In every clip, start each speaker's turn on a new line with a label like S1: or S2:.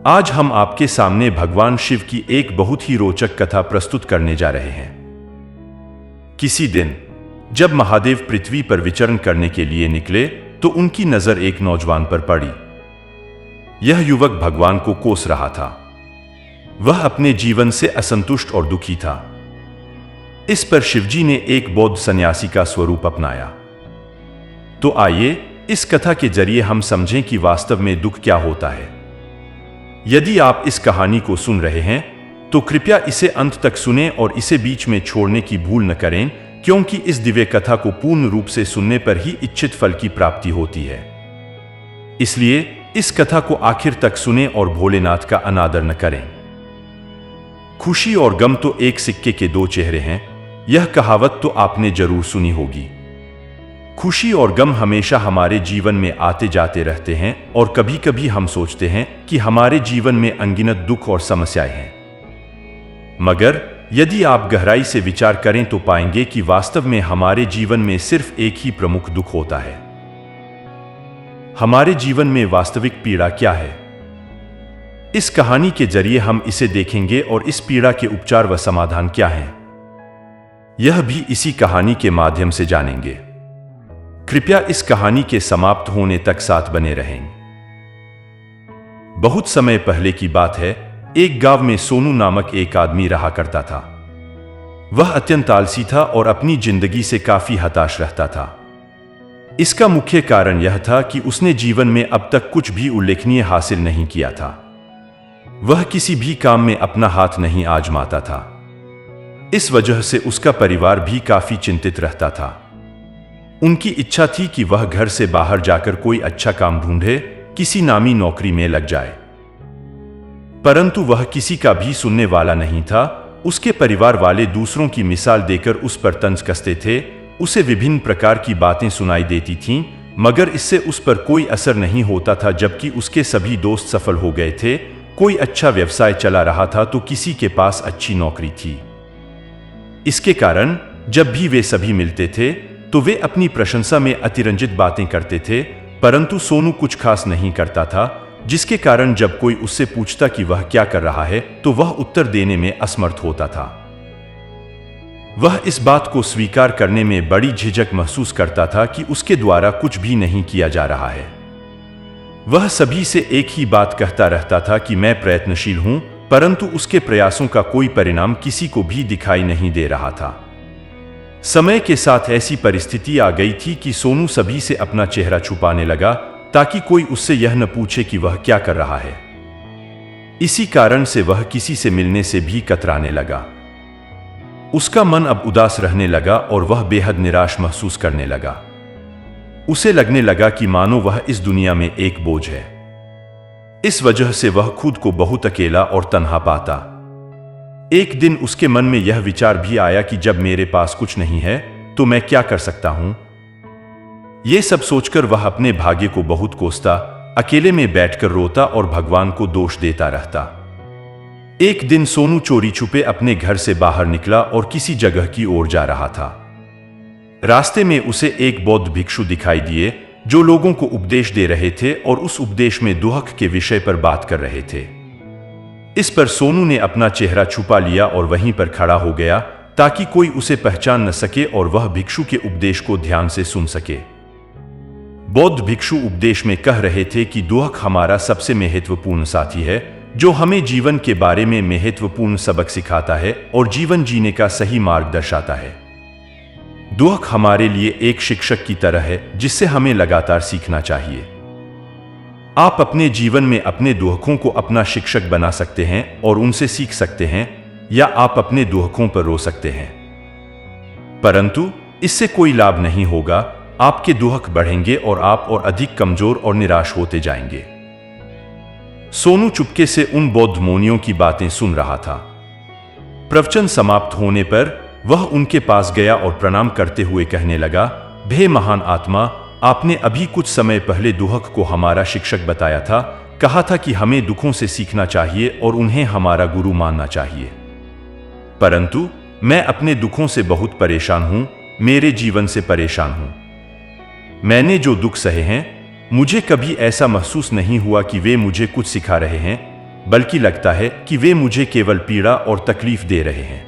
S1: आज हम आपके सामने भगवान शिव की एक बहुत ही रोचक कथा प्रस्तुत करने जा रहे हैं। किसी दिन जब महादेव पृथ्वी पर विचरण करने के लिए निकले तो उनकी नजर एक नौजवान पर पड़ी। यह युवक भगवान को कोस रहा था। वह अपने जीवन से असंतुष्ट और दुखी था। इस पर शिवजी ने एक बौद्ध सन्यासी का स्वरूप अपनाया। तो आइए इस कथा के जरिए हम समझें कि वास्तव में दुख क्या होता है। यदि आप इस कहानी को सुन रहे हैं तो कृपया इसे अंत तक सुनें और इसे बीच में छोड़ने की भूल न करें, क्योंकि इस दिव्य कथा को पूर्ण रूप से सुनने पर ही इच्छित फल की प्राप्ति होती है। इसलिए इस कथा को आखिर तक सुनें और भोलेनाथ का अनादर न करें। खुशी और गम तो एक सिक्के के दो चेहरे हैं, यह कहावत तो आपने जरूर सुनी होगी। खुशी और गम हमेशा हमारे जीवन में आते जाते रहते हैं और कभी कभी हम सोचते हैं कि हमारे जीवन में अनगिनत दुख और समस्याएं हैं। मगर यदि आप गहराई से विचार करें तो पाएंगे कि वास्तव में हमारे जीवन में सिर्फ एक ही प्रमुख दुख होता है। हमारे जीवन में वास्तविक पीड़ा क्या है? इस कहानी के जरिए हम इसे देखेंगे और इस पीड़ा के उपचार व समाधान क्या हैं, यह भी इसी कहानी के माध्यम से जानेंगे। कृपया इस कहानी के समाप्त होने तक साथ बने रहें। बहुत समय पहले की बात है। एक गांव में सोनू नामक एक आदमी रहा करता था। वह अत्यंत आलसी था और अपनी जिंदगी से काफी हताश रहता था। इसका मुख्य कारण यह था कि उसने जीवन में अब तक कुछ भी उल्लेखनीय हासिल नहीं किया था। वह किसी भी काम में अपना हाथ नहीं आजमाता था। इस वजह से उसका परिवार भी काफी चिंतित रहता था। उनकी इच्छा थी कि वह घर से बाहर जाकर कोई अच्छा काम ढूंढे, किसी नामी नौकरी में लग जाए। परंतु वह किसी का भी सुनने वाला नहीं था। उसके परिवार वाले दूसरों की मिसाल देकर उस पर तंज कसते थे। उसे विभिन्न प्रकार की बातें सुनाई देती थीं, मगर इससे उस पर कोई असर नहीं होता था। जबकि उसके सभी दोस्त सफल हो गए थे, कोई अच्छा व्यवसाय चला रहा था तो किसी के पास अच्छी नौकरी थी। इसके कारण जब भी वे सभी मिलते थे तो वे अपनी प्रशंसा में अतिरंजित बातें करते थे, परंतु सोनू कुछ खास नहीं करता था, जिसके कारण जब कोई उससे पूछता कि वह क्या कर रहा है तो वह उत्तर देने में असमर्थ होता था। वह इस बात को स्वीकार करने में बड़ी झिझक महसूस करता था कि उसके द्वारा कुछ भी नहीं किया जा रहा है। वह सभी से एक ही बात कहता रहता था कि मैं प्रयत्नशील हूं, परंतु उसके प्रयासों का कोई परिणाम किसी को भी दिखाई नहीं दे रहा था। समय के साथ ऐसी परिस्थिति आ गई थी कि सोनू सभी से अपना चेहरा छुपाने लगा ताकि कोई उससे यह न पूछे कि वह क्या कर रहा है। इसी कारण से वह किसी से मिलने से भी कतराने लगा। उसका मन अब उदास रहने लगा और वह बेहद निराश महसूस करने लगा। उसे लगने लगा कि मानो वह इस दुनिया में एक बोझ है। इस वजह से वह खुद को बहुत अकेला और तन्हा पाता। एक दिन उसके मन में यह विचार भी आया कि जब मेरे पास कुछ नहीं है तो मैं क्या कर सकता हूं। यह सब सोचकर वह अपने भाग्य को बहुत कोसता, अकेले में बैठकर रोता और भगवान को दोष देता रहता। एक दिन सोनू चोरी छुपे अपने घर से बाहर निकला और किसी जगह की ओर जा रहा था। रास्ते में उसे एक बौद्ध भिक्षु दिखाई दिए जो लोगों को उपदेश दे रहे थे और उस उपदेश में दुख के विषय पर बात कर रहे थे। इस पर सोनू ने अपना चेहरा छुपा लिया और वहीं पर खड़ा हो गया ताकि कोई उसे पहचान न सके और वह भिक्षु के उपदेश को ध्यान से सुन सके। बौद्ध भिक्षु उपदेश में कह रहे थे कि दुख हमारा सबसे महत्वपूर्ण साथी है, जो हमें जीवन के बारे में महत्वपूर्ण सबक सिखाता है और जीवन जीने का सही मार्ग दर्शाता है। दुख हमारे लिए एक शिक्षक की तरह है जिससे हमें लगातार सीखना चाहिए। आप अपने जीवन में अपने दुखों को अपना शिक्षक बना सकते हैं और उनसे सीख सकते हैं, या आप अपने दुखों पर रो सकते हैं, परंतु इससे कोई लाभ नहीं होगा। आपके दुख बढ़ेंगे और आप और अधिक कमजोर और निराश होते जाएंगे। सोनू चुपके से उन बौद्ध मुनियों की बातें सुन रहा था। प्रवचन समाप्त होने पर वह उनके पास गया और प्रणाम करते हुए कहने लगा, हे महान आत्मा, आपने अभी कुछ समय पहले दुख को हमारा शिक्षक बताया था। कहा था कि हमें दुखों से सीखना चाहिए और उन्हें हमारा गुरु मानना चाहिए। परंतु मैं अपने दुखों से बहुत परेशान हूं, मेरे जीवन से परेशान हूं। मैंने जो दुख सहे हैं, मुझे कभी ऐसा महसूस नहीं हुआ कि वे मुझे कुछ सिखा रहे हैं। बल्कि लगता है कि वे मुझे केवल पीड़ा और तकलीफ दे रहे हैं।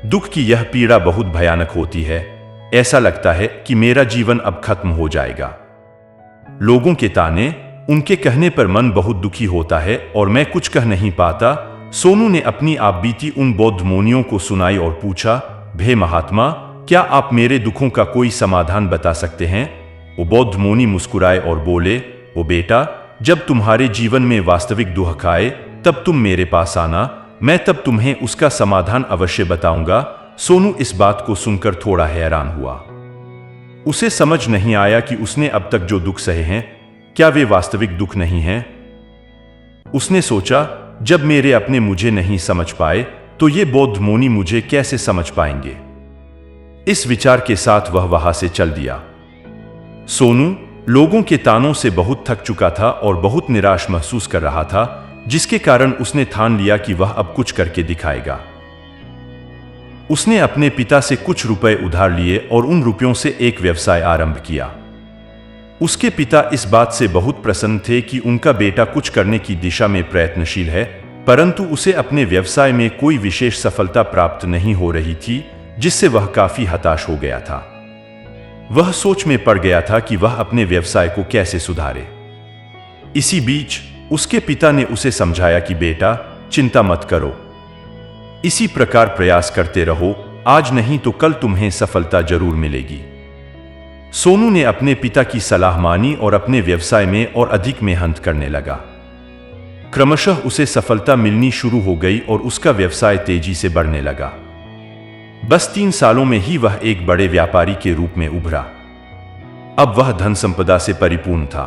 S1: दुख की यह पीड़ा बहुत भयानक होती है। ऐसा लगता है कि मेरा जीवन अब खत्म हो जाएगा। लोगों के ताने, उनके कहने पर मन बहुत दुखी होता है और मैं कुछ कह नहीं पाता। सोनू ने अपनी आपबीती उन बौद्ध मुनियों को सुनाई और पूछा, भे महात्मा, क्या आप मेरे दुखों का कोई समाधान बता सकते हैं? वो बौद्ध मुनि मुस्कुराए और बोले, ओ बेटा, जब तुम्हारे जीवन में वास्तविक दुख आए तब तुम मेरे पास आना, मैं तब तुम्हें उसका समाधान अवश्य बताऊंगा। सोनू इस बात को सुनकर थोड़ा हैरान हुआ। उसे समझ नहीं आया कि उसने अब तक जो दुख सहे हैं, क्या वे वास्तविक दुख नहीं हैं? उसने सोचा, जब मेरे अपने मुझे नहीं समझ पाए तो ये बौद्ध मुनि मुझे कैसे समझ पाएंगे? इस विचार के साथ वह वहां से चल दिया। सोनू लोगों के तानों से बहुत थक चुका था और बहुत निराश महसूस कर रहा था, जिसके कारण उसने ठान लिया कि वह अब कुछ करके दिखाएगा। उसने अपने पिता से कुछ रुपए उधार लिए और उन रुपयों से एक व्यवसाय आरंभ किया। उसके पिता इस बात से बहुत प्रसन्न थे कि उनका बेटा कुछ करने की दिशा में प्रयत्नशील है, परंतु उसे अपने व्यवसाय में कोई विशेष सफलता प्राप्त नहीं हो रही थी, जिससे वह काफी हताश हो गया था। वह सोच में पड़ गया था कि वह अपने व्यवसाय को कैसे सुधारे। इसी बीच उसके पिता ने उसे समझाया कि बेटा, चिंता मत करो, इसी प्रकार प्रयास करते रहो, आज नहीं तो कल तुम्हें सफलता जरूर मिलेगी। सोनू ने अपने पिता की सलाह मानी और अपने व्यवसाय में और अधिक मेहनत करने लगा। क्रमशः उसे सफलता मिलनी शुरू हो गई और उसका व्यवसाय तेजी से बढ़ने लगा। बस 3 सालों में ही वह एक बड़े व्यापारी के रूप में उभरा। अब वह धन संपदा से परिपूर्ण था।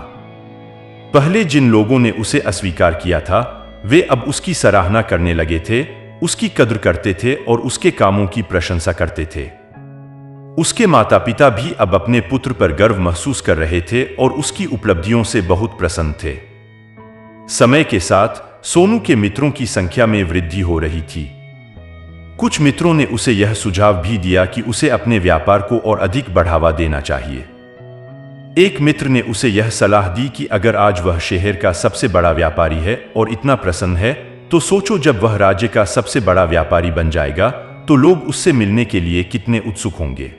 S1: पहले जिन लोगों ने उसे अस्वीकार किया था, वे अब उसकी सराहना करने लगे थे, उसकी कद्र करते थे और उसके कामों की प्रशंसा करते थे। उसके माता पिता भी अब अपने पुत्र पर गर्व महसूस कर रहे थे और उसकी उपलब्धियों से बहुत प्रसन्न थे। समय के साथ सोनू के मित्रों की संख्या में वृद्धि हो रही थी। कुछ मित्रों ने उसे यह सुझाव भी दिया कि उसे अपने व्यापार को और अधिक बढ़ावा देना चाहिए। एक मित्र ने उसे यह सलाह दी कि अगर आज वह शहर का सबसे बड़ा व्यापारी है और इतना प्रसन्न है, तो सोचो जब वह राज्य का सबसे बड़ा व्यापारी बन जाएगा तो लोग उससे मिलने के लिए कितने उत्सुक होंगे।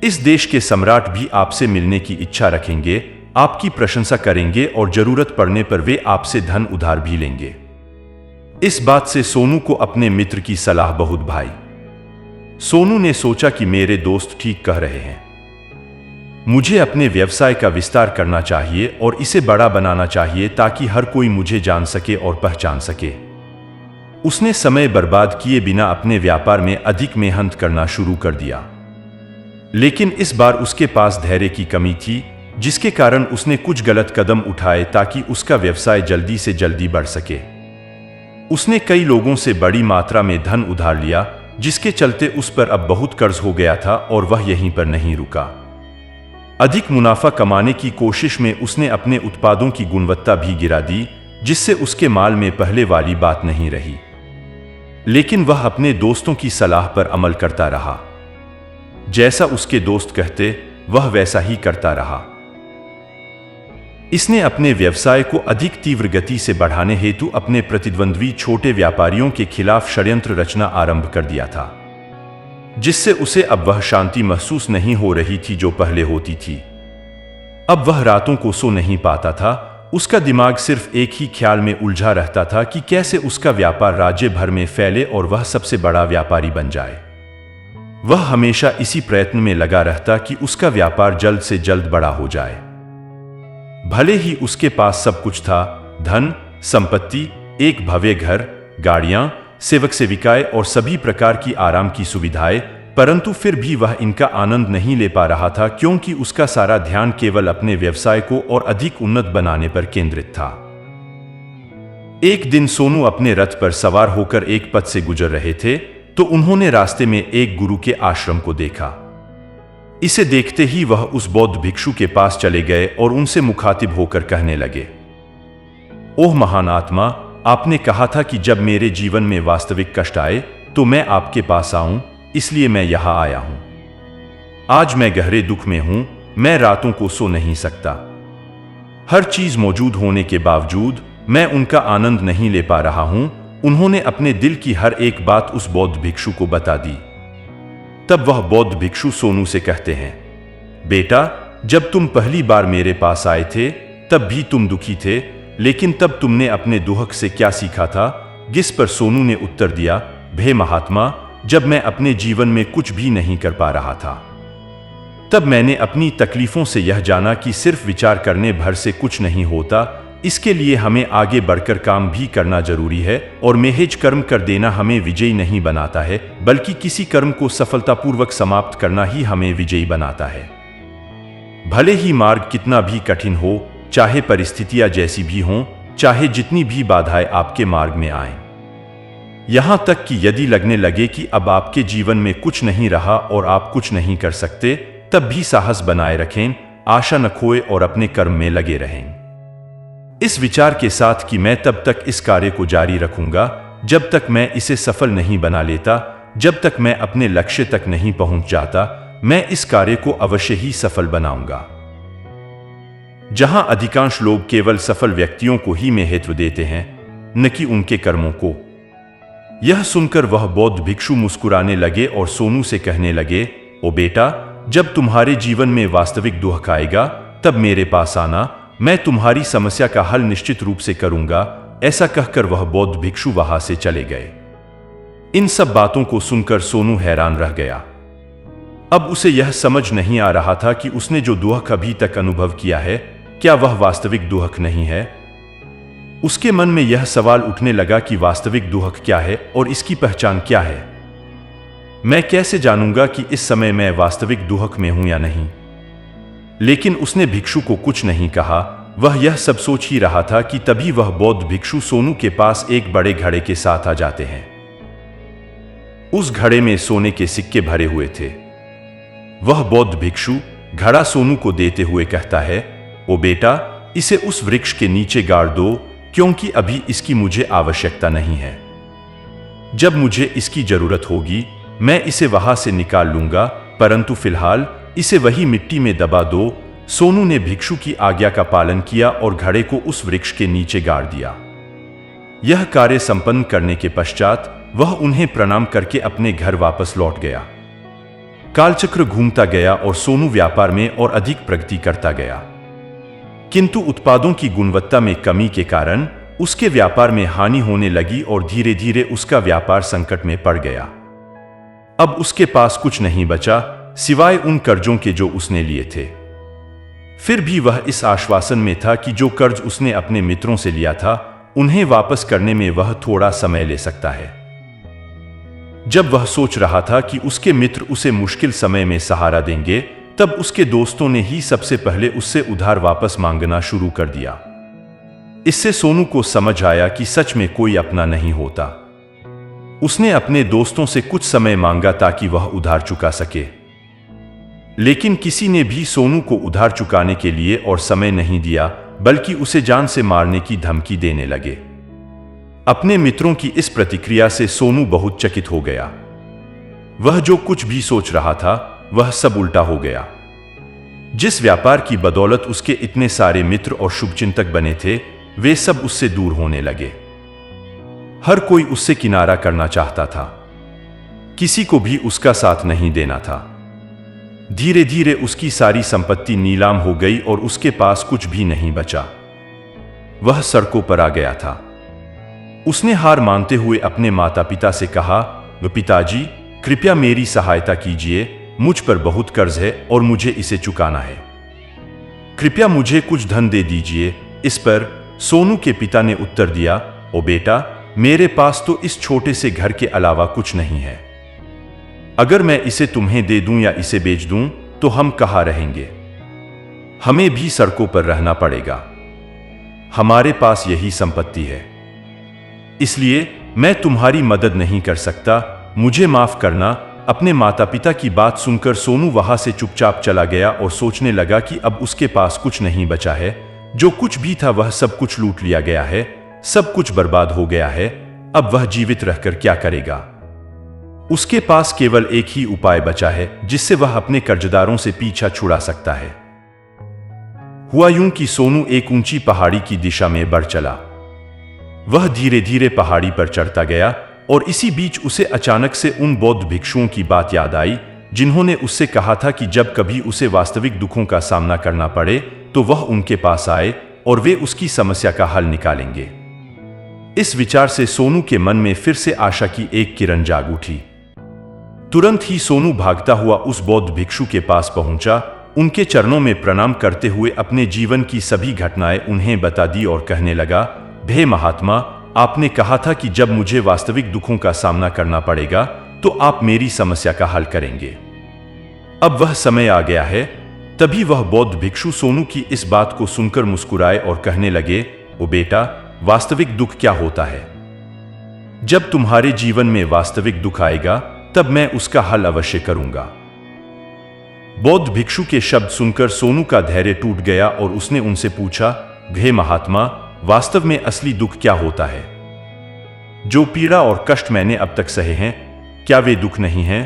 S1: इस देश के सम्राट भी आपसे मिलने की इच्छा रखेंगे, आपकी प्रशंसा करेंगे और जरूरत पड़ने पर वे आपसे धन उधार भी लेंगे। इस बात से सोनू को अपने मित्र की सलाह बहुत भाई। सोनू ने सोचा कि मेरे दोस्त ठीक कह रहे हैं, मुझे अपने व्यवसाय का विस्तार करना चाहिए और इसे बड़ा बनाना चाहिए ताकि हर कोई मुझे जान सके और पहचान सके। उसने समय बर्बाद किए बिना अपने व्यापार में अधिक मेहनत करना शुरू कर दिया। लेकिन इस बार उसके पास धैर्य की कमी थी, जिसके कारण उसने कुछ गलत कदम उठाए ताकि उसका व्यवसाय जल्दी से जल्दी बढ़ सके। उसने कई लोगों से बड़ी मात्रा में धन उधार लिया, जिसके चलते उस पर अब बहुत कर्ज हो गया था और वह यहीं पर नहीं रुका। अधिक मुनाफा कमाने की कोशिश में उसने अपने उत्पादों की गुणवत्ता भी गिरा दी, जिससे उसके माल में पहले वाली बात नहीं रही। लेकिन वह अपने दोस्तों की सलाह पर अमल करता रहा। जैसा उसके दोस्त कहते, वह वैसा ही करता रहा। इसने अपने व्यवसाय को अधिक तीव्र गति से बढ़ाने हेतु अपने प्रतिद्वंद्वी छोटे व्यापारियों के खिलाफ षड्यंत्र रचना आरंभ कर दिया था, जिससे उसे अब वह शांति महसूस नहीं हो रही थी जो पहले होती थी। अब वह रातों को सो नहीं पाता था। उसका दिमाग सिर्फ एक ही ख्याल में उलझा रहता था कि कैसे उसका व्यापार राज्य भर में फैले और वह सबसे बड़ा व्यापारी बन जाए। वह हमेशा इसी प्रयत्न में लगा रहता कि उसका व्यापार जल्द से जल्द बड़ा हो जाए। भले ही उसके पास सब कुछ था, धन, संपत्ति, एक भव्य घर, गाड़ियां, सेवक सेविकाएं और सभी प्रकार की आराम की सुविधाएं, परंतु फिर भी वह इनका आनंद नहीं ले पा रहा था, क्योंकि उसका सारा ध्यान केवल अपने व्यवसाय को और अधिक उन्नत बनाने पर केंद्रित था। एक दिन सोनू अपने रथ पर सवार होकर एक पथ से गुजर रहे थे, तो उन्होंने रास्ते में एक गुरु के आश्रम को देखा। इसे देखते ही वह उस बौद्ध भिक्षु के पास चले गए और उनसे मुखातिब होकर कहने लगे, ओह महान आत्मा, आपने कहा था कि जब मेरे जीवन में वास्तविक कष्ट आए तो मैं आपके पास आऊं, इसलिए मैं यहां आया हूं। आज मैं गहरे दुख में हूं, मैं रातों को सो नहीं सकता। हर चीज मौजूद होने के बावजूद मैं उनका आनंद नहीं ले पा रहा हूं। उन्होंने अपने दिल की हर एक बात उस बौद्ध भिक्षु को बता दी। तब वह बौद्ध भिक्षु सोनू से कहते हैं, बेटा, जब तुम पहली बार मेरे पास आए थे तब भी तुम दुखी थे, लेकिन तब तुमने अपने दुख से क्या सीखा था? जिस पर सोनू ने उत्तर दिया, भे महात्मा, जब मैं अपने जीवन में कुछ भी नहीं कर पा रहा था तब मैंने अपनी तकलीफों से यह जाना कि सिर्फ विचार करने भर से कुछ नहीं होता। इसके लिए हमें आगे बढ़कर काम भी करना जरूरी है, और महज कर्म कर देना हमें विजयी नहीं बनाता है, बल्कि किसी कर्म को सफलतापूर्वक समाप्त करना ही हमें विजयी बनाता है। भले ही मार्ग कितना भी कठिन हो, चाहे परिस्थितियां जैसी भी हों, चाहे जितनी भी बाधाएं आपके मार्ग में आएं, यहां तक कि यदि लगने लगे कि अब आपके जीवन में कुछ नहीं रहा और आप कुछ नहीं कर सकते, तब भी साहस बनाए रखें, आशा न खोए और अपने कर्म में लगे रहें। इस विचार के साथ कि मैं तब तक इस कार्य को जारी रखूंगा जब तक मैं इसे सफल नहीं बना लेता, जब तक मैं अपने लक्ष्य तक नहीं पहुंच जाता, मैं इस कार्य को अवश्य ही सफल बनाऊंगा। जहां अधिकांश लोग केवल सफल व्यक्तियों को ही महत्व देते हैं, न कि उनके कर्मों को। यह सुनकर वह बौद्ध भिक्षु मुस्कुराने लगे और सोनू से कहने लगे, ओ बेटा, जब तुम्हारे जीवन में वास्तविक दुख आएगा तब मेरे पास आना, मैं तुम्हारी समस्या का हल निश्चित रूप से करूंगा। ऐसा कहकर वह बौद्ध भिक्षु वहां से चले गए। इन सब बातों को सुनकर सोनू हैरान रह गया। अब उसे यह समझ नहीं आ रहा था कि उसने जो दुख अभी तक अनुभव किया है, क्या वह वास्तविक दुख नहीं है? उसके मन में यह सवाल उठने लगा कि वास्तविक दुख क्या है और इसकी पहचान क्या है? मैं कैसे जानूंगा कि इस समय मैं वास्तविक दुख में हूं या नहीं? लेकिन उसने भिक्षु को कुछ नहीं कहा। वह यह सब सोच ही रहा था कि तभी वह बौद्ध भिक्षु सोनू के पास एक बड़े घड़े के साथ आ जाते हैं। उस घड़े में सोने के सिक्के भरे हुए थे। वह बौद्ध भिक्षु घड़ा सोनू को देते हुए कहता है, ओ बेटा, इसे उस वृक्ष के नीचे गाड़ दो, क्योंकि अभी इसकी मुझे आवश्यकता नहीं है। जब मुझे इसकी जरूरत होगी मैं इसे वहां से निकाल लूंगा, परंतु फिलहाल इसे वही मिट्टी में दबा दो। सोनू ने भिक्षु की आज्ञा का पालन किया और घड़े को उस वृक्ष के नीचे गाड़ दिया। यह कार्य संपन्न करने के पश्चात वह उन्हें प्रणाम करके अपने घर वापस लौट गया। कालचक्र घूमता गया और सोनू व्यापार में और अधिक प्रगति करता गया, किंतु उत्पादों की गुणवत्ता में कमी के कारण उसके व्यापार में हानि होने लगी और धीरे धीरे उसका व्यापार संकट में पड़ गया। अब उसके पास कुछ नहीं बचा सिवाय उन कर्जों के जो उसने लिए थे। फिर भी वह इस आश्वासन में था कि जो कर्ज उसने अपने मित्रों से लिया था उन्हें वापस करने में वह थोड़ा समय ले सकता है। जब वह सोच रहा था कि उसके मित्र उसे मुश्किल समय में सहारा देंगे, तब उसके दोस्तों ने ही सबसे पहले उससे उधार वापस मांगना शुरू कर दिया। इससे सोनू को समझ आया कि सच में कोई अपना नहीं होता। उसने अपने दोस्तों से कुछ समय मांगा ताकि वह उधार चुका सके, लेकिन किसी ने भी सोनू को उधार चुकाने के लिए और समय नहीं दिया, बल्कि उसे जान से मारने की धमकी देने लगे। अपने मित्रों की इस प्रतिक्रिया से सोनू बहुत चकित हो गया। वह जो कुछ भी सोच रहा था वह सब उल्टा हो गया। जिस व्यापार की बदौलत उसके इतने सारे मित्र और शुभचिंतक बने थे, वे सब उससे दूर होने लगे। हर कोई उससे किनारा करना चाहता था, किसी को भी उसका साथ नहीं देना था। धीरे धीरे उसकी सारी संपत्ति नीलाम हो गई और उसके पास कुछ भी नहीं बचा। वह सड़कों पर आ गया था। उसने हार मानते हुए अपने माता पिता से कहा, पिताजी, कृपया मेरी सहायता कीजिए, मुझ पर बहुत कर्ज है और मुझे इसे चुकाना है। कृपया मुझे कुछ धन दे दीजिए। इस पर सोनू के पिता ने उत्तर दिया, ओ बेटा, मेरे पास तो इस छोटे से घर के अलावा कुछ नहीं है। अगर मैं इसे तुम्हें दे दूं या इसे बेच दूं तो हम कहां रहेंगे? हमें भी सड़कों पर रहना पड़ेगा। हमारे पास यही संपत्ति है, इसलिए मैं तुम्हारी मदद नहीं कर सकता, मुझे माफ करना। अपने माता पिता की बात सुनकर सोनू वहां से चुपचाप चला गया और सोचने लगा कि अब उसके पास कुछ नहीं बचा है। जो कुछ भी था वह सब कुछ लूट लिया गया है, सब कुछ बर्बाद हो गया है। अब वह जीवित रहकर क्या करेगा? उसके पास केवल एक ही उपाय बचा है जिससे वह अपने कर्जदारों से पीछा छुड़ा सकता है। हुआ यूं कि सोनू एक ऊंची पहाड़ी की दिशा में बढ़ चला। वह धीरे धीरे पहाड़ी पर चढ़ता गया और इसी बीच उसे अचानक से उन बौद्ध भिक्षुओं की बात याद आई जिन्होंने उससे कहा था कि जब कभी उसे वास्तविक दुखों का सामना करना पड़े तो वह उनके पास आए और वे उसकी समस्या का हल निकालेंगे। इस विचार से सोनू के मन में फिर से आशा की एक किरण जाग उठी। तुरंत ही सोनू भागता हुआ उस बौद्ध भिक्षु के पास पहुंचा, उनके चरणों में प्रणाम करते हुए अपने जीवन की सभी घटनाएं उन्हें बता दी और कहने लगा, हे महात्मा, आपने कहा था कि जब मुझे वास्तविक दुखों का सामना करना पड़ेगा तो आप मेरी समस्या का हल करेंगे। अब वह समय आ गया है। तभी वह बौद्ध भिक्षु सोनू की इस बात को सुनकर मुस्कुराए और कहने लगे, ओ बेटा, वास्तविक दुख क्या होता है? जब तुम्हारे जीवन में वास्तविक दुख आएगा तब मैं उसका हल अवश्य करूंगा। बौद्ध भिक्षु के शब्द सुनकर सोनू का धैर्य टूट गया और उसने उनसे पूछा, हे महात्मा, वास्तव में असली दुख क्या होता है? जो पीड़ा और कष्ट मैंने अब तक सहे हैं, क्या वे दुख नहीं हैं?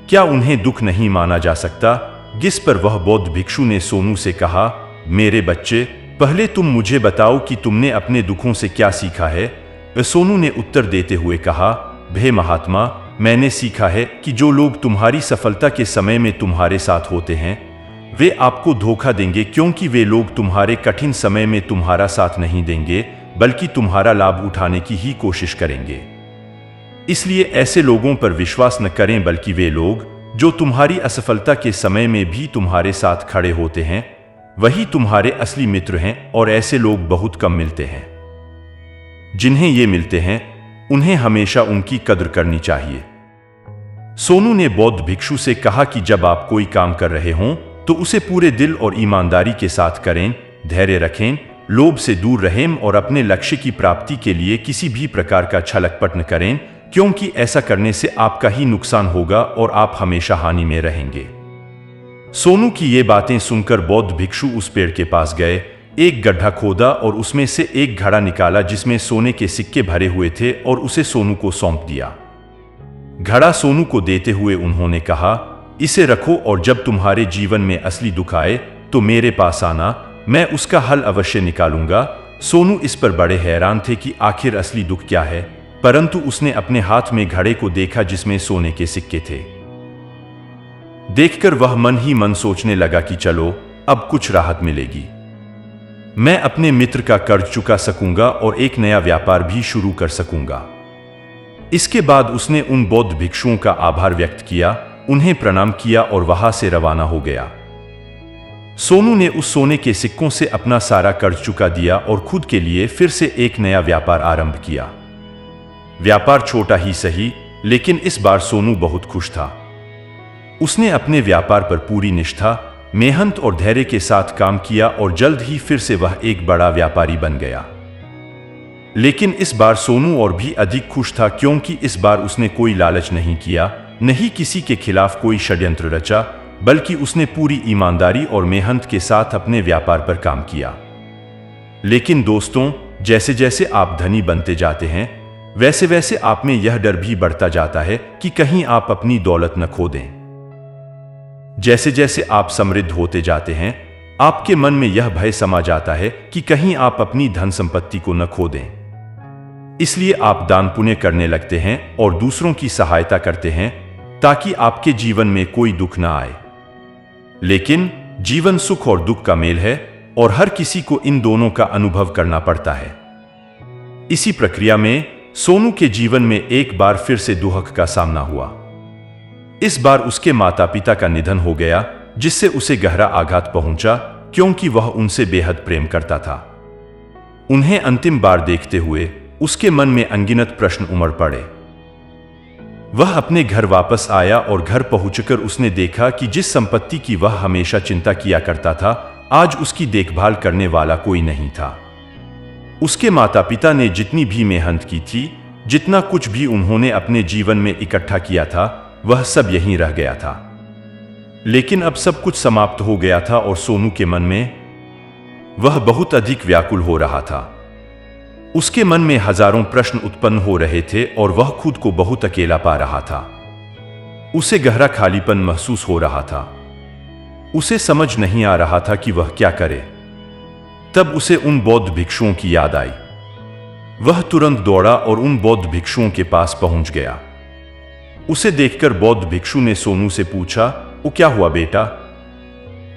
S1: क्या उन्हें दुख नहीं माना जा सकता? जिस पर वह बौद्ध भिक्षु ने सोनू से कहा, मेरे बच्चे, पहले तुम मुझे बताओ कि तुमने अपने दुखों से क्या सीखा है। सोनू ने उत्तर देते हुए कहा, हे महात्मा, मैंने सीखा है कि जो लोग तुम्हारी सफलता के समय में तुम्हारे साथ होते हैं वे आपको धोखा देंगे, क्योंकि वे लोग तुम्हारे कठिन समय में तुम्हारा साथ नहीं देंगे बल्कि तुम्हारा लाभ उठाने की ही कोशिश करेंगे। इसलिए ऐसे लोगों पर विश्वास न करें, बल्कि वे लोग जो तुम्हारी असफलता के समय में भी तुम्हारे साथ खड़े होते हैं वही तुम्हारे असली मित्र हैं और ऐसे लोग बहुत कम मिलते हैं। जिन्हें ये मिलते हैं उन्हें हमेशा उनकी कद्र करनी चाहिए। सोनू ने बौद्ध भिक्षु से कहा कि जब आप कोई काम कर रहे हों तो उसे पूरे दिल और ईमानदारी के साथ करें, धैर्य रखें, लोभ से दूर रहें और अपने लक्ष्य की प्राप्ति के लिए किसी भी प्रकार का छलकपट न करें, क्योंकि ऐसा करने से आपका ही नुकसान होगा और आप हमेशा हानि में रहेंगे। सोनू की ये बातें सुनकर बौद्ध भिक्षु उस पेड़ के पास गए, एक गड्ढा खोदा और उसमें से एक घड़ा निकाला जिसमें सोने के सिक्के भरे हुए थे और उसे सोनू को सौंप दिया। घड़ा सोनू को देते हुए उन्होंने कहा, इसे रखो और जब तुम्हारे जीवन में असली दुख आए तो मेरे पास आना, मैं उसका हल अवश्य निकालूंगा। सोनू इस पर बड़े हैरान थे कि आखिर असली दुख क्या है, परंतु उसने अपने हाथ में घड़े को देखा जिसमें सोने के सिक्के थे। देखकर वह मन ही मन सोचने लगा कि चलो अब कुछ राहत मिलेगी, मैं अपने मित्र का कर्ज चुका सकूंगा और एक नया व्यापार भी शुरू कर सकूंगा। इसके बाद उसने उन बौद्ध भिक्षुओं का आभार व्यक्त किया, उन्हें प्रणाम किया और वहां से रवाना हो गया। सोनू ने उस सोने के सिक्कों से अपना सारा कर्ज चुका दिया और खुद के लिए फिर से एक नया व्यापार आरंभ किया। व्यापार छोटा ही सही, लेकिन इस बार सोनू बहुत खुश था। उसने अपने व्यापार पर पूरी निष्ठा, मेहनत और धैर्य के साथ काम किया और जल्द ही फिर से वह एक बड़ा व्यापारी बन गया। लेकिन इस बार सोनू और भी अधिक खुश था, क्योंकि इस बार उसने कोई लालच नहीं किया, नहीं किसी के खिलाफ कोई षड्यंत्र रचा, बल्कि उसने पूरी ईमानदारी और मेहनत के साथ अपने व्यापार पर काम किया। लेकिन दोस्तों, जैसे जैसे आप धनी बनते जाते हैं वैसे वैसे आप में यह डर भी बढ़ता जाता है कि कहीं आप अपनी दौलत न खो दें। जैसे जैसे आप समृद्ध होते जाते हैं आपके मन में यह भय समा जाता है कि कहीं आप अपनी धन संपत्ति को न खो दें। इसलिए आप दान पुण्य करने लगते हैं और दूसरों की सहायता करते हैं ताकि आपके जीवन में कोई दुख ना आए। लेकिन जीवन सुख और दुख का मेल है और हर किसी को इन दोनों का अनुभव करना पड़ता है। इसी प्रक्रिया में सोनू के जीवन में एक बार फिर से दुख का सामना हुआ। इस बार उसके माता पिता का निधन हो गया, जिससे उसे गहरा आघात पहुंचा, क्योंकि वह उनसे बेहद प्रेम करता था। उन्हें अंतिम बार देखते हुए उसके मन में अनगिनत प्रश्न उमड़ पड़े। वह अपने घर वापस आया और घर पहुंचकर उसने देखा कि जिस संपत्ति की वह हमेशा चिंता किया करता था, आज उसकी देखभाल करने वाला कोई नहीं था। उसके माता पिता ने जितनी भी मेहनत की थी, जितना कुछ भी उन्होंने अपने जीवन में इकट्ठा किया था, वह सब यहीं रह गया था। लेकिन अब सब कुछ समाप्त हो गया था और सोनू के मन में वह बहुत अधिक व्याकुल हो रहा था। उसके मन में हजारों प्रश्न उत्पन्न हो रहे थे और वह खुद को बहुत अकेला पा रहा था। उसे गहरा खालीपन महसूस हो रहा था। उसे समझ नहीं आ रहा था कि वह क्या करे। तब उसे उन बौद्ध भिक्षुओं की याद आई। वह तुरंत दौड़ा और उन बौद्ध भिक्षुओं के पास पहुंच गया। उसे देखकर बौद्ध भिक्षु ने सोनू से पूछा, वो क्या हुआ बेटा?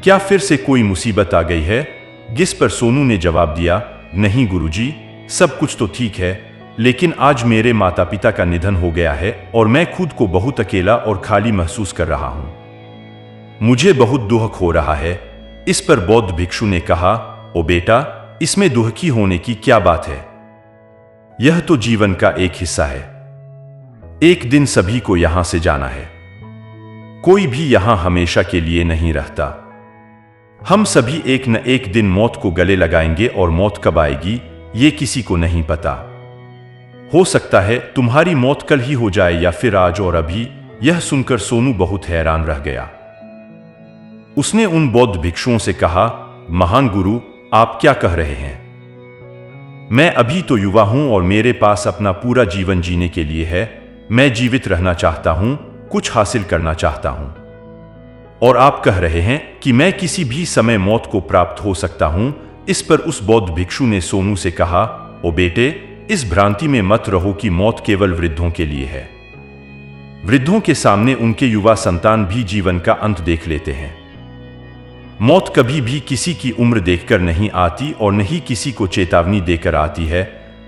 S1: क्या फिर से कोई मुसीबत आ गई है? जिस पर सोनू ने जवाब दिया, नहीं गुरुजी, सब कुछ तो ठीक है, लेकिन आज मेरे माता पिता का निधन हो गया है और मैं खुद को बहुत अकेला और खाली महसूस कर रहा हूं। मुझे बहुत दुख हो रहा है। इस पर बौद्ध भिक्षु ने कहा, ओ बेटा, इसमें दुखी होने की क्या बात है? यह तो जीवन का एक हिस्सा है। एक दिन सभी को यहां से जाना है। कोई भी यहां हमेशा के लिए नहीं रहता। हम सभी एक न एक दिन मौत को गले लगाएंगे और मौत कब आएगी ये किसी को नहीं पता। हो सकता है तुम्हारी मौत कल ही हो जाए या फिर आज और अभी। यह सुनकर सोनू बहुत हैरान रह गया। उसने उन बौद्ध भिक्षुओं से कहा, महान गुरु, आप क्या कह रहे हैं? मैं अभी तो युवा हूं और मेरे पास अपना पूरा जीवन जीने के लिए है। मैं जीवित रहना चाहता हूं, कुछ हासिल करना चाहता हूं। और आप कह रहे हैं कि मैं किसी भी समय मौत को प्राप्त हो सकता हूं। इस पर उस बौद्ध भिक्षु ने सोनू से कहा, ओ बेटे, इस भ्रांति में मत रहो कि मौत केवल वृद्धों के लिए है। वृद्धों के सामने उनके युवा संतान भी जीवन का अंत देख लेते हैं। मौत कभी भी किसी की उम्र देखकर नहीं आती और न ही किसी को चेतावनी देकर आती है।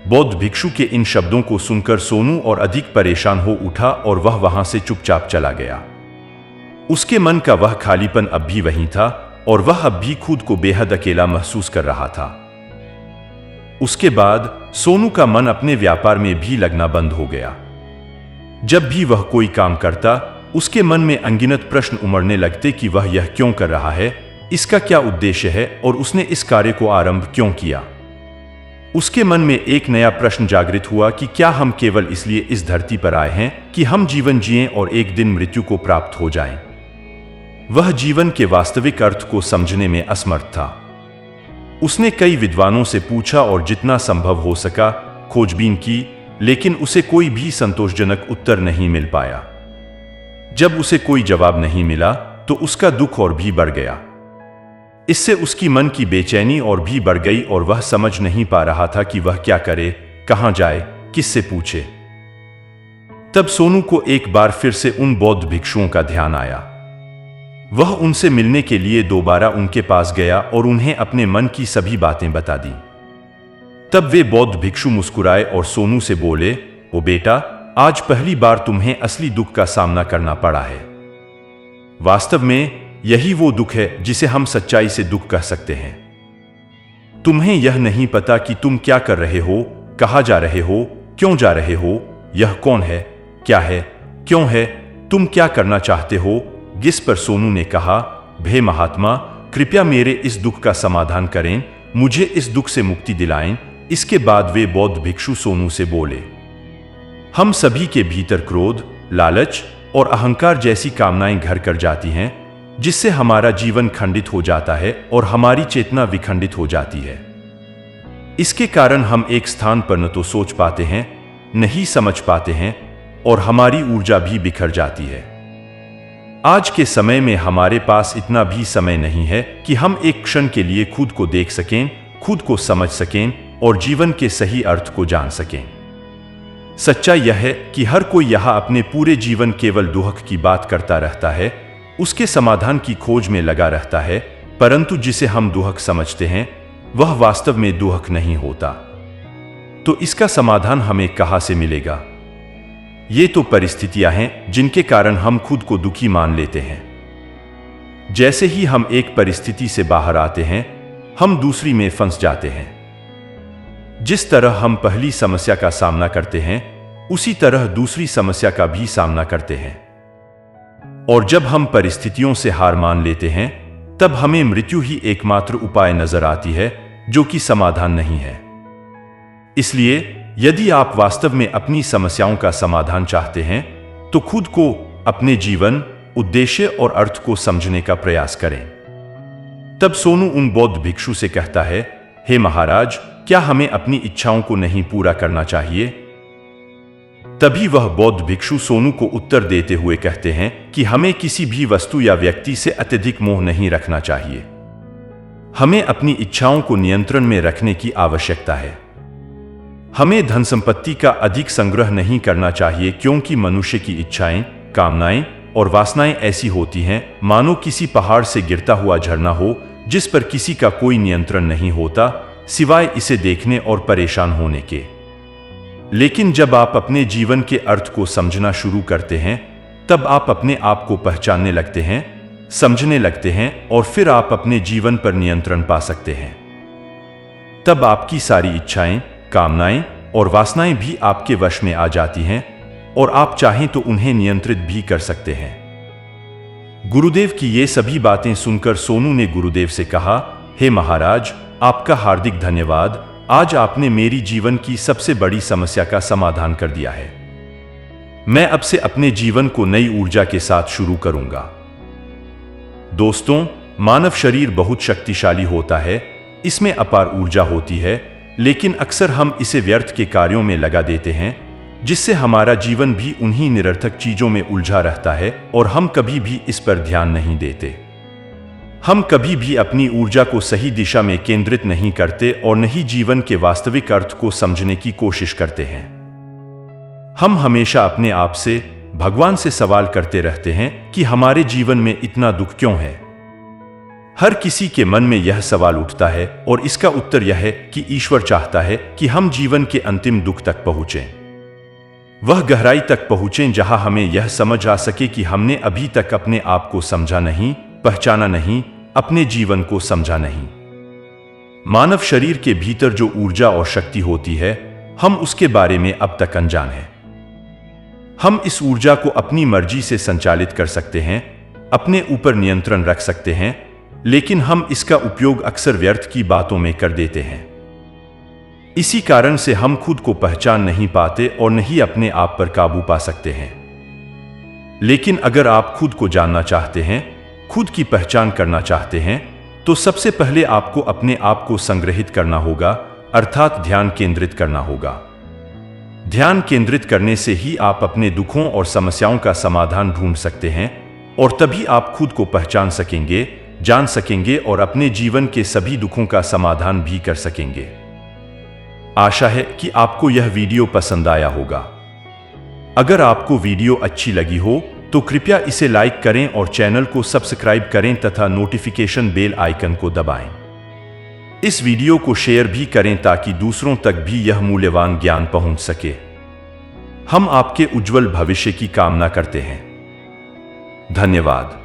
S1: बौद्ध भिक्षु के इन शब्दों को सुनकर सोनू और अधिक परेशान हो उठा और वह वहां से चुपचाप चला गया। उसके मन का वह खालीपन अब भी वहीं था और वह अब भी खुद को बेहद अकेला महसूस कर रहा था। उसके बाद सोनू का मन अपने व्यापार में भी लगना बंद हो गया। जब भी वह कोई काम करता, उसके मन में अनगिनत प्रश्न उमड़ने लगते कि वह यह क्यों कर रहा है, इसका क्या उद्देश्य है और उसने इस कार्य को आरंभ क्यों किया। उसके मन में एक नया प्रश्न जागृत हुआ कि क्या हम केवल इसलिए इस धरती पर आए हैं कि हम जीवन जिएं और एक दिन मृत्यु को प्राप्त हो जाएं। वह जीवन के वास्तविक अर्थ को समझने में असमर्थ था। उसने कई विद्वानों से पूछा और जितना संभव हो सका खोजबीन की, लेकिन उसे कोई भी संतोषजनक उत्तर नहीं मिल पाया। जब उसे कोई जवाब नहीं मिला तो उसका दुख और भी बढ़ गया। इससे उसकी मन की बेचैनी और भी बढ़ गई और वह समझ नहीं पा रहा था कि वह क्या करे, कहां जाए, किससे पूछे। तब सोनू को एक बार फिर से उन बौद्ध भिक्षुओं का ध्यान आया। वह उनसे मिलने के लिए दोबारा उनके पास गया और उन्हें अपने मन की सभी बातें बता दी। तब वे बौद्ध भिक्षु मुस्कुराए और सोनू से बोले, ओ बेटा, आज पहली बार तुम्हें असली दुख का सामना करना पड़ा है। वास्तव में यही वो दुख है जिसे हम सच्चाई से दुख कह सकते हैं। तुम्हें यह नहीं पता कि तुम क्या कर रहे हो, कहां जा रहे हो, क्यों जा रहे हो, यह कौन है, क्या है, क्यों है, तुम क्या करना चाहते हो। जिस पर सोनू ने कहा, हे महात्मा, कृपया मेरे इस दुख का समाधान करें, मुझे इस दुख से मुक्ति दिलाएं। इसके बाद वे बौद्ध भिक्षु सोनू से बोले, हम सभी के भीतर क्रोध, लालच और अहंकार जैसी कामनाएं घर कर जाती हैं, जिससे हमारा जीवन खंडित हो जाता है और हमारी चेतना विखंडित हो जाती है। इसके कारण हम एक स्थान पर न तो सोच पाते हैं, न ही समझ पाते हैं और हमारी ऊर्जा भी बिखर जाती है। आज के समय में हमारे पास इतना भी समय नहीं है कि हम एक क्षण के लिए खुद को देख सकें, खुद को समझ सकें और जीवन के सही अर्थ को जान सकें। सच्चाई यह है कि हर कोई यहां अपने पूरे जीवन केवल दुख की बात करता रहता है, उसके समाधान की खोज में लगा रहता है, परंतु जिसे हम दुख समझते हैं वह वास्तव में दुख नहीं होता। तो इसका समाधान हमें कहां से मिलेगा? ये तो परिस्थितियां हैं जिनके कारण हम खुद को दुखी मान लेते हैं। जैसे ही हम एक परिस्थिति से बाहर आते हैं, हम दूसरी में फंस जाते हैं। जिस तरह हम पहली समस्या का सामना करते हैं, उसी तरह दूसरी समस्या का भी सामना करते हैं। और जब हम परिस्थितियों से हार मान लेते हैं, तब हमें मृत्यु ही एकमात्र उपाय नजर आती है, जो कि समाधान नहीं है। इसलिए यदि आप वास्तव में अपनी समस्याओं का समाधान चाहते हैं, तो खुद को, अपने जीवन, उद्देश्य और अर्थ को समझने का प्रयास करें। तब सोनू उन बौद्ध भिक्षु से कहता है, हे महाराज, क्या हमें अपनी इच्छाओं को नहीं पूरा करना चाहिए? तभी वह बौद्ध भिक्षु सोनू को उत्तर देते हुए कहते हैं कि हमें किसी भी वस्तु या व्यक्ति से अत्यधिक मोह नहीं रखना चाहिए। हमें अपनी इच्छाओं को नियंत्रण में रखने की आवश्यकता है। हमें धन संपत्ति का अधिक संग्रह नहीं करना चाहिए, क्योंकि मनुष्य की इच्छाएं, कामनाएं और वासनाएं ऐसी होती हैं मानो किसी पहाड़ से गिरता हुआ झरना हो, जिस पर किसी का कोई नियंत्रण नहीं होता सिवाय इसे देखने और परेशान होने के। लेकिन जब आप अपने जीवन के अर्थ को समझना शुरू करते हैं, तब आप अपने आप को पहचानने लगते हैं, समझने लगते हैं और फिर आप अपने जीवन पर नियंत्रण पा सकते हैं। तब आपकी सारी इच्छाएं, कामनाएं और वासनाएं भी आपके वश में आ जाती हैं और आप चाहें तो उन्हें नियंत्रित भी कर सकते हैं। गुरुदेव की ये सभी बातें सुनकर सोनू ने गुरुदेव से कहा, हे महाराज, आपका हार्दिक धन्यवाद। आज आपने मेरी जीवन की सबसे बड़ी समस्या का समाधान कर दिया है। मैं अब से अपने जीवन को नई ऊर्जा के साथ शुरू करूंगा। दोस्तों, मानव शरीर बहुत शक्तिशाली होता है, इसमें अपार ऊर्जा होती है, लेकिन अक्सर हम इसे व्यर्थ के कार्यों में लगा देते हैं, जिससे हमारा जीवन भी उन्हीं निरर्थक चीजों में उलझा रहता है और हम कभी भी इस पर ध्यान नहीं देते। हम कभी भी अपनी ऊर्जा को सही दिशा में केंद्रित नहीं करते और न ही जीवन के वास्तविक अर्थ को समझने की कोशिश करते हैं। हम हमेशा अपने आप से, भगवान से सवाल करते रहते हैं कि हमारे जीवन में इतना दुख क्यों है। हर किसी के मन में यह सवाल उठता है और इसका उत्तर यह है कि ईश्वर चाहता है कि हम जीवन के अंतिम दुख तक पहुंचें। वह गहराई तक पहुंचें जहां हमें यह समझ आ सके कि हमने अभी तक अपने आप को समझा नहीं, पहचाना नहीं, अपने जीवन को समझा नहीं। मानव शरीर के भीतर जो ऊर्जा और शक्ति होती है, हम उसके बारे में अब तक अनजान हैं। हम इस ऊर्जा को अपनी मर्जी से संचालित कर सकते हैं, अपने ऊपर नियंत्रण रख सकते हैं, लेकिन हम इसका उपयोग अक्सर व्यर्थ की बातों में कर देते हैं। इसी कारण से हम खुद को पहचान नहीं पाते और न ही अपने आप पर काबू पा सकते हैं। लेकिन अगर आप खुद को जानना चाहते हैं, खुद की पहचान करना चाहते हैं, तो सबसे पहले आपको अपने आप को संग्रहित करना होगा, अर्थात ध्यान केंद्रित करना होगा। ध्यान केंद्रित करने से ही आप अपने दुखों और समस्याओं का समाधान ढूंढ सकते हैं और तभी आप खुद को पहचान सकेंगे, जान सकेंगे और अपने जीवन के सभी दुखों का समाधान भी कर सकेंगे। आशा है कि आपको यह वीडियो पसंद आया होगा। अगर आपको वीडियो अच्छी लगी हो तो कृपया इसे लाइक करें और चैनल को सब्सक्राइब करें तथा नोटिफिकेशन बेल आइकन को दबाएं। इस वीडियो को शेयर भी करें ताकि दूसरों तक भी यह मूल्यवान ज्ञान पहुंच सके। हम आपके उज्जवल भविष्य की कामना करते हैं। धन्यवाद।